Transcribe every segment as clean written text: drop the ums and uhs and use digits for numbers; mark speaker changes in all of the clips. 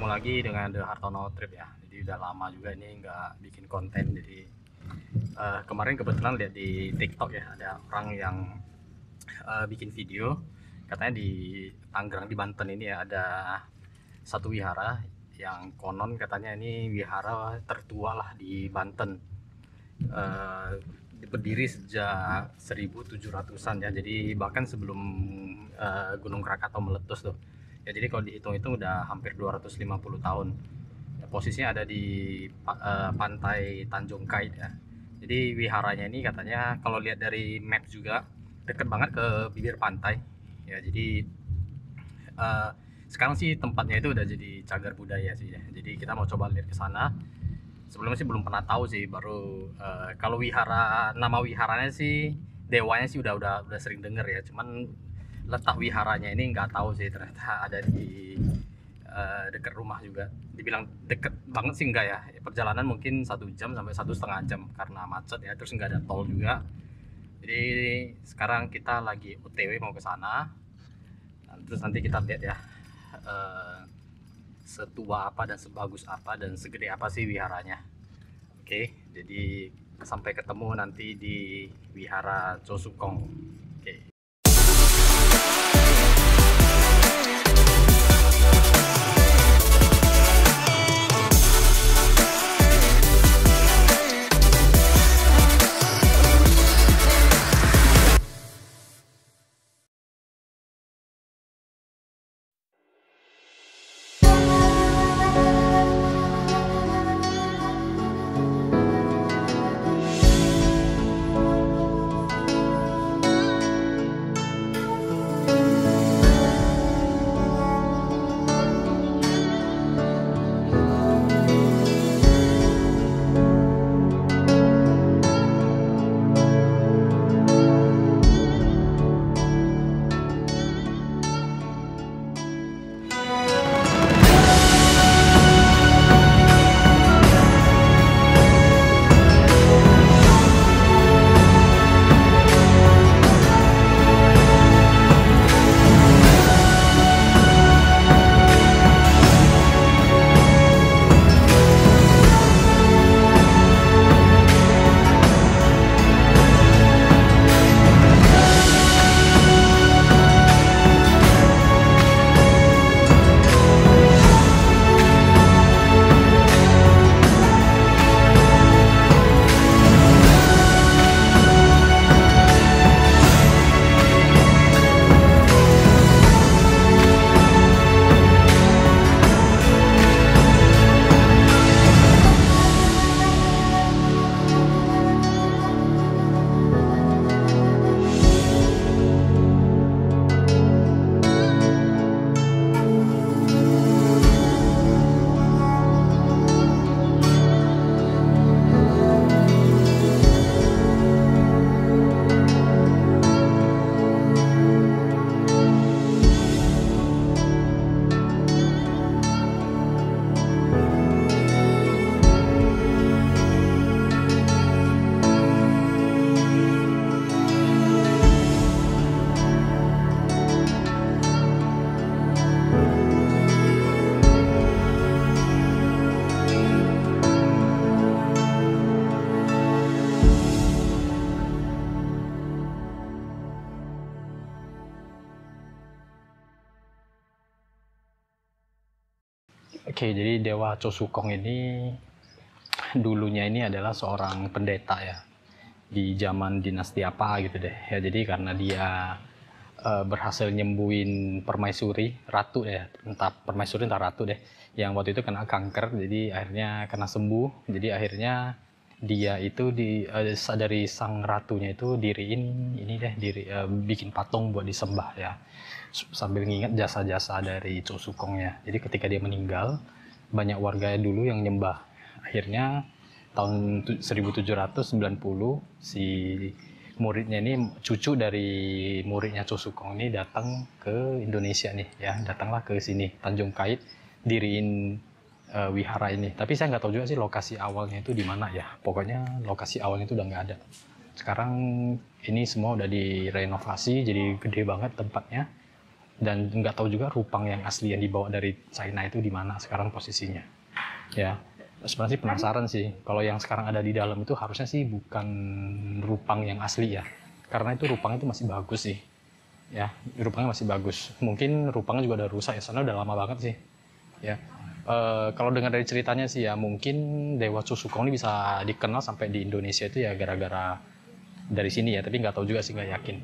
Speaker 1: ketemu lagi dengan The Hartono Trip ya. Jadi udah lama juga ini nggak bikin konten. Jadi kemarin kebetulan lihat di TikTok ya, ada orang yang bikin video. Katanya di Tangerang di Banten ini ya, ada satu wihara yang konon katanya ini wihara tertua lah di Banten. Berdiri sejak 1700-an ya. Jadi bahkan sebelum Gunung Krakatau meletus tuh. Ya, jadi kalau dihitung-hitung udah hampir 250 tahun. Ya, posisinya ada di pantai Tanjung Kait ya. Jadi wiharanya ini katanya kalau lihat dari map juga deket banget ke bibir pantai. Ya, jadi sekarang sih tempatnya itu udah jadi cagar budaya sih ya. Jadi kita mau coba lihat ke sana. Sebelumnya sih belum pernah tahu sih, baru kalau wihara, nama wiharanya sih dewanya sih udah sering denger ya. Cuman letak wiharanya ini nggak tahu sih, ternyata ada di dekat rumah juga. Dibilang deket banget sih enggak ya, perjalanan mungkin 1 jam sampai 1,5 jam karena macet ya, terus nggak ada tol juga. Jadi sekarang kita lagi OTW mau ke sana. Terus nanti kita lihat ya setua apa dan sebagus apa dan segede apa sih wiharanya. Oke, jadi sampai ketemu nanti di Wihara Choesukong. Oke. Oke, jadi Dewa Choesukong ini dulunya ini adalah seorang pendeta ya di zaman dinasti apa gitu deh ya. Jadi karena dia berhasil nyembuhin permaisuri ratu ya, entah permaisuri entah ratu deh, yang waktu itu kena kanker, jadi akhirnya kena sembuh. Jadi akhirnya dia itu dari sang ratunya itu diriin ini deh, bikin patung buat disembah ya, sambil nginget jasa-jasa dari Choesukong ya. Jadi ketika dia meninggal, banyak warga dulu yang nyembah. Akhirnya tahun 1790 si muridnya ini, cucu dari muridnya Choesukong ini datang ke Indonesia nih ya, datanglah ke sini Tanjung Kait, diriin wihara ini. Tapi saya nggak tahu juga sih lokasi awalnya itu di mana ya. Pokoknya lokasi awalnya itu udah nggak ada. Sekarang ini semua udah direnovasi, jadi gede banget tempatnya. dan nggak tahu juga Rupang yang asli yang dibawa dari China itu di mana sekarang posisinya. Ya, sebenarnya sih penasaran sih. Kalau yang sekarang ada di dalam itu harusnya sih bukan Rupang yang asli ya, karena itu Rupang itu masih bagus sih. Ya, Rupangnya masih bagus. Mungkin Rupangnya juga udah rusak ya, soalnya udah lama banget sih. Ya, kalau dengar dari ceritanya sih ya, mungkin Dewa Susukong ini bisa dikenal sampai di Indonesia itu ya gara-gara dari sini ya, tapi nggak tahu juga sih, nggak yakin.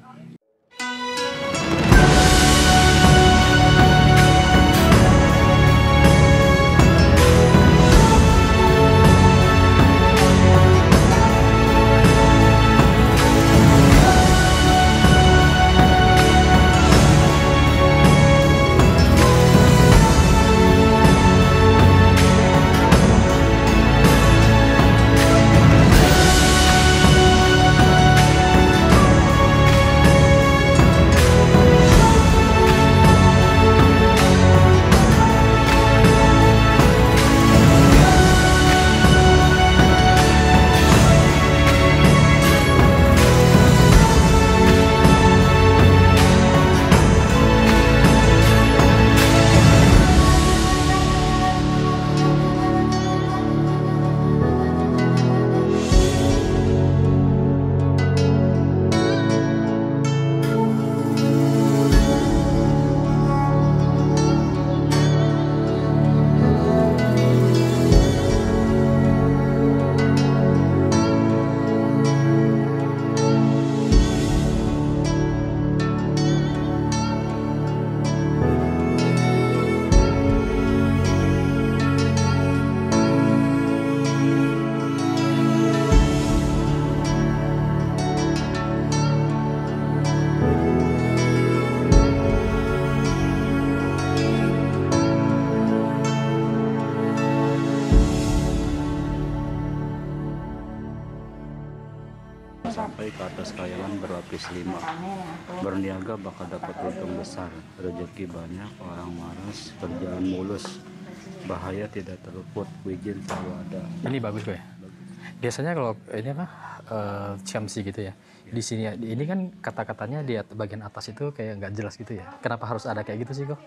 Speaker 2: Sampai ke atas kayangan berlapis 5. Berniaga bakal dapat untung besar, rezeki banyak, orang malas, kerjaan mulus, bahaya tidak terluput, wijin selalu ada.
Speaker 1: Ini bagus kok ya. Biasanya kalau ini apa Chamsi gitu ya. Di sini ini kan kata-katanya di bagian atas itu kayak nggak jelas gitu ya. Kenapa harus ada kayak gitu sih kok?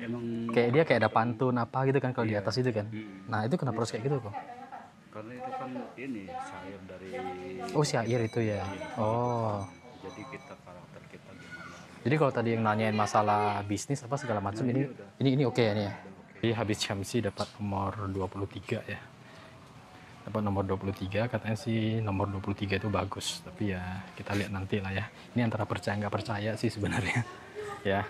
Speaker 2: Emang
Speaker 1: Kayak dia kayak ada pantun apa gitu kan kalau di atas itu kan. Nah itu kenapa harus kayak gitu kok?
Speaker 2: karena itu kan ini syair dari
Speaker 1: Oh syair itu ya. Oh.
Speaker 2: jadi kita karakter kita gimana.
Speaker 1: Jadi kalau tadi yang nanyain masalah bisnis apa segala macam ini oke ya nih ya. Jadi habis Chamsi dapat nomor 23 ya. Dapat nomor 23, katanya sih nomor 23 itu bagus, tapi ya kita lihat nanti lah ya. Ini antara percaya nggak percaya sih sebenarnya. Ya.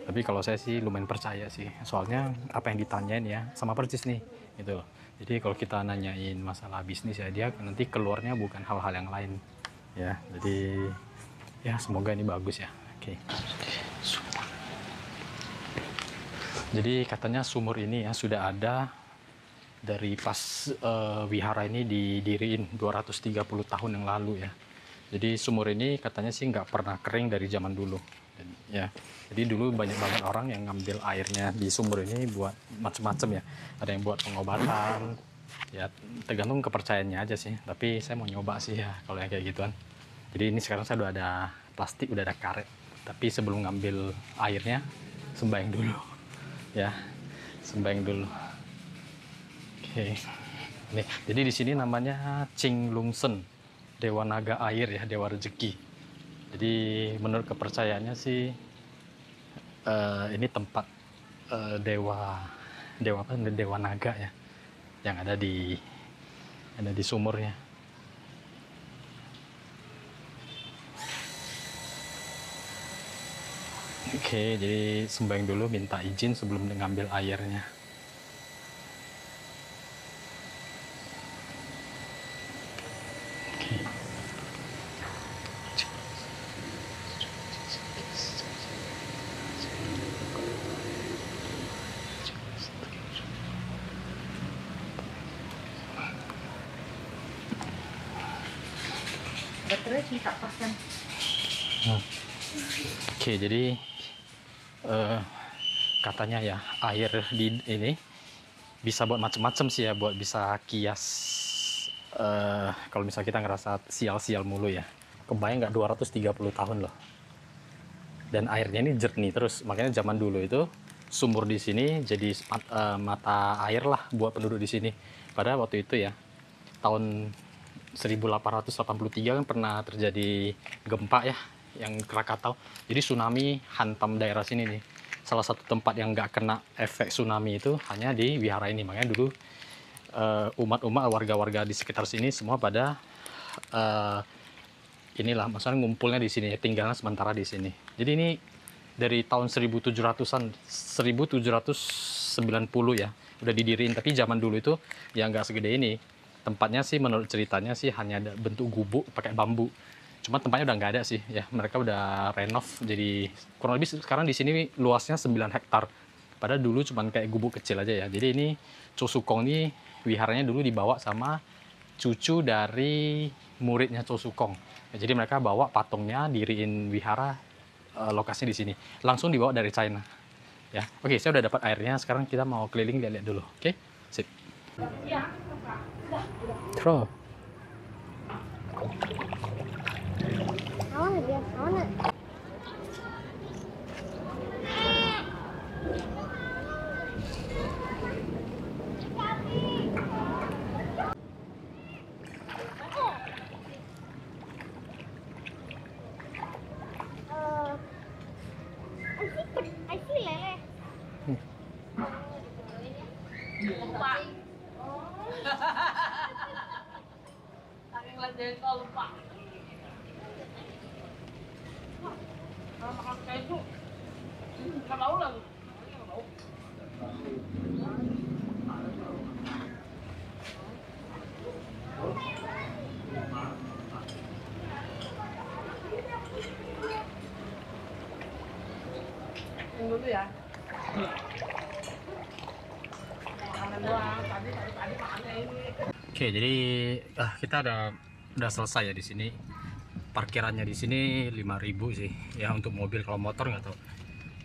Speaker 1: Tapi kalau saya sih lumayan percaya sih. Soalnya apa yang ditanyain ya sama persis nih gitu loh. Jadi kalau kita nanyain masalah bisnis ya dia nanti keluarnya bukan hal-hal yang lain. Ya, jadi ya semoga ini bagus ya. Oke. Jadi katanya sumur ini ya sudah ada dari pas wihara ini didiriin 230 tahun yang lalu ya. Jadi sumur ini katanya sih nggak pernah kering dari zaman dulu. Ya, jadi dulu banyak banget orang yang ngambil airnya di sumur ini buat macam-macam ya. Ada yang buat pengobatan, ya tergantung kepercayaannya aja sih. Tapi saya mau nyoba sih ya kalau yang kayak gituan. Jadi ini sekarang saya udah ada plastik, udah ada karet. Tapi sebelum ngambil airnya, sembahyang dulu. Ya, sembahyang dulu. Oke. Nih, jadi di sini namanya Ching Lung Sen, dewa naga air ya, dewa rezeki. Jadi menurut kepercayaannya sih ini tempat dewa naga ya, yang ada di sumurnya. Oke, jadi sembahyang dulu, minta izin sebelum ngambil airnya. Oke, jadi katanya ya air di ini bisa buat macam-macam sih ya, buat bisa kias kalau misalnya kita ngerasa sial-sial mulu ya. Kebayang nggak 230 tahun loh. dan airnya ini jernih terus. Makanya zaman dulu itu sumur di sini jadi mata air lah buat penduduk di sini. Pada waktu itu ya, tahun 1883 kan pernah terjadi gempa ya, yang Krakatau. Jadi tsunami hantam daerah sini nih. Salah satu tempat yang nggak kena efek tsunami itu hanya di wihara ini. Makanya dulu umat-umat warga-warga di sekitar sini semua pada inilah, maksudnya ngumpulnya di sini, tinggalnya sementara di sini. Jadi ini dari tahun 1700-an, 1790 ya, udah didiriin. Tapi zaman dulu itu ya nggak segede ini. Tempatnya sih menurut ceritanya sih hanya ada bentuk gubuk pakai bambu. Cuma tempatnya udah nggak ada sih, ya mereka udah renov. Jadi kurang lebih sekarang di sini luasnya 9 hektar. Padahal dulu cuma kayak gubuk kecil aja ya. Jadi ini Choe-Sukong ini wiharanya dulu dibawa sama cucu dari muridnya Choe-Sukong. Ya, jadi mereka bawa patungnya, diriin wihara, lokasi di sini. Langsung dibawa dari China. Ya, oke, saya udah dapat airnya. Sekarang kita mau keliling lihat-lihat dulu. Oke, sip. Throw.
Speaker 3: I see lele.
Speaker 4: Lupa. Saking lanjain kau lupa. Kalau makan keju, nggak bau lagi. Nggak bau. Yang dulu ya. Makan doang. Tadi makannya ini.
Speaker 1: Oke, jadi kita udah selesai ya di sini. Parkirannya di sini 5.000 sih ya untuk mobil, kalau motor nggak tahu.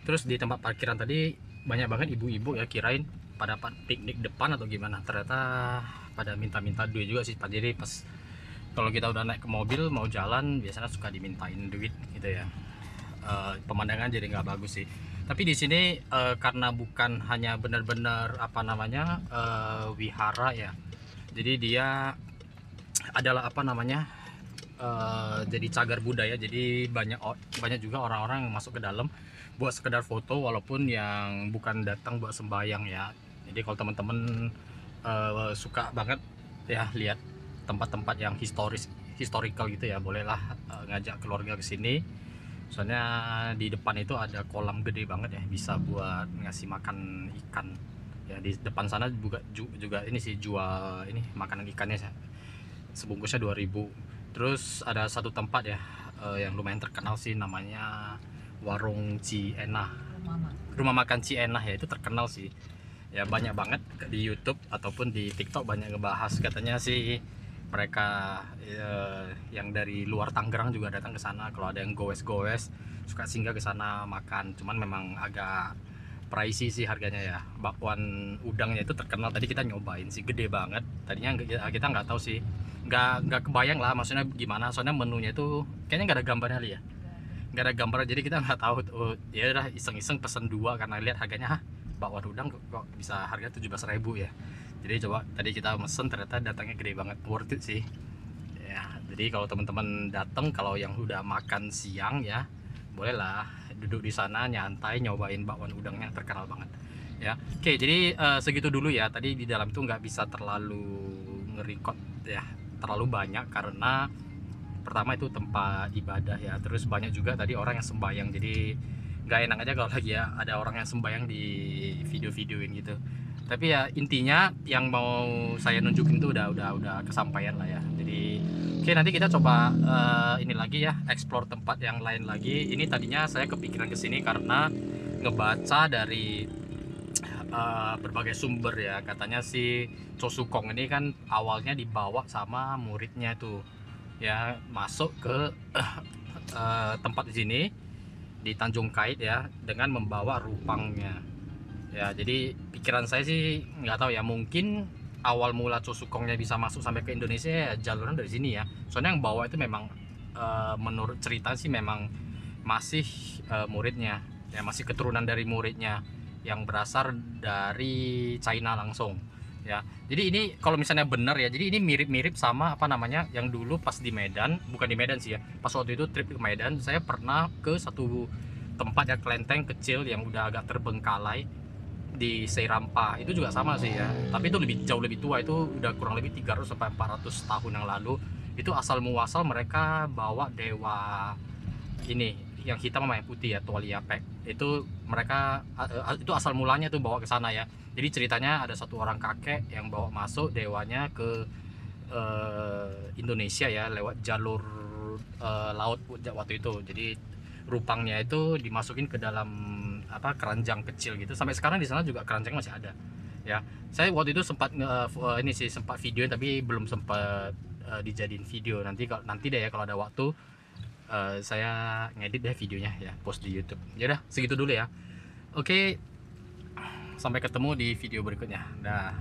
Speaker 1: Terus di tempat parkiran tadi banyak banget ibu-ibu ya, kirain pada piknik depan atau gimana, ternyata pada minta-minta duit juga sih Pak. Jadi pas kalau kita udah naik ke mobil mau jalan biasanya suka dimintain duit gitu ya. Pemandangan jadi nggak bagus sih. Tapi di sini karena bukan hanya benar-benar apa namanya wihara ya, jadi dia adalah apa namanya jadi cagar budaya. Jadi banyak juga orang-orang yang masuk ke dalam buat sekedar foto, walaupun yang bukan datang buat sembahyang ya. Jadi kalau teman-teman suka banget ya lihat tempat-tempat yang historical gitu ya, bolehlah ngajak keluarga ke sini. Soalnya di depan itu ada kolam gede banget ya, bisa buat ngasih makan ikan ya. Di depan sana juga ini sih jual ini makanan ikannya, sebungkusnya 2.000. Terus ada satu tempat ya yang lumayan terkenal sih, namanya Warung Cienah, rumah makan Cienah ya, itu terkenal sih ya. Banyak banget di YouTube ataupun di TikTok banyak ngebahas, katanya sih mereka yang dari luar Tangerang juga datang ke sana. Kalau ada yang goes-goes suka singgah ke sana makan. Cuman memang agak pricey sih harganya ya. Bakwan udangnya itu terkenal, tadi kita nyobain sih, gede banget. Tadinya kita nggak tahu sih, nggak kebayang lah maksudnya gimana. Soalnya menunya itu kayaknya nggak ada gambarnya kali ya, nggak ada gambar, jadi kita nggak tahu. Ya udah iseng-iseng pesen 2 karena lihat harganya, bakwan udang kok bisa harga 17.000 ya. Jadi coba tadi kita mesen, ternyata datangnya gede banget, worth it sih ya. Jadi kalau teman-teman datang, kalau yang udah makan siang ya, bolehlah duduk di sana nyantai nyobain bakwan udangnya, terkenal banget ya. Oke, jadi segitu dulu ya. Tadi di dalam itu nggak bisa terlalu nge-record ya, terlalu banyak, karena pertama itu tempat ibadah ya, terus banyak juga tadi orang yang sembahyang. Jadi nggak enak aja kalau lagi ya ada orang yang sembahyang di video-videoin gitu. Tapi ya intinya yang mau saya nunjukin itu udah kesampaian lah ya. Jadi oke, nanti kita coba ini lagi ya, explore tempat yang lain lagi. Ini tadinya saya kepikiran kesini karena ngebaca dari berbagai sumber ya. Katanya si Choe-Sukong ini kan awalnya dibawa sama muridnya tuh ya, masuk ke tempat di sini di Tanjung Kait ya, dengan membawa rupangnya ya. Jadi pikiran saya sih nggak tahu ya, mungkin awal mula Choe-Sukongnya bisa masuk sampai ke Indonesia ya jalurnya dari sini ya. Soalnya yang bawa itu memang menurut cerita sih memang masih muridnya, ya masih keturunan dari muridnya yang berasal dari China langsung ya. Jadi ini kalau misalnya benar ya, jadi ini mirip-mirip sama apa namanya yang dulu pas di Medan, bukan di Medan sih ya, pas waktu itu trip ke Medan saya pernah ke satu tempat ya, kelenteng kecil yang udah agak terbengkalai di Seirampa. Itu juga sama sih ya, tapi itu jauh lebih tua, itu udah kurang lebih 300 sampai 400 tahun yang lalu. Itu asal muasal mereka bawa dewa ini yang hitam sama yang putih ya, Tuali Yapek. Itu mereka itu asal mulanya tuh bawa ke sana ya. Jadi ceritanya ada satu orang kakek yang bawa masuk dewanya ke Indonesia ya, lewat jalur laut waktu itu. Jadi rupangnya itu dimasukin ke dalam apa keranjang kecil gitu. Sampai sekarang di sana juga keranjang masih ada ya. Saya waktu itu sempat ini sih sempat video tapi belum sempat dijadiin video. Nanti deh ya kalau ada waktu saya ngedit deh videonya ya, post di YouTube. Ya udah segitu dulu ya. Oke, sampai ketemu di video berikutnya. Dah.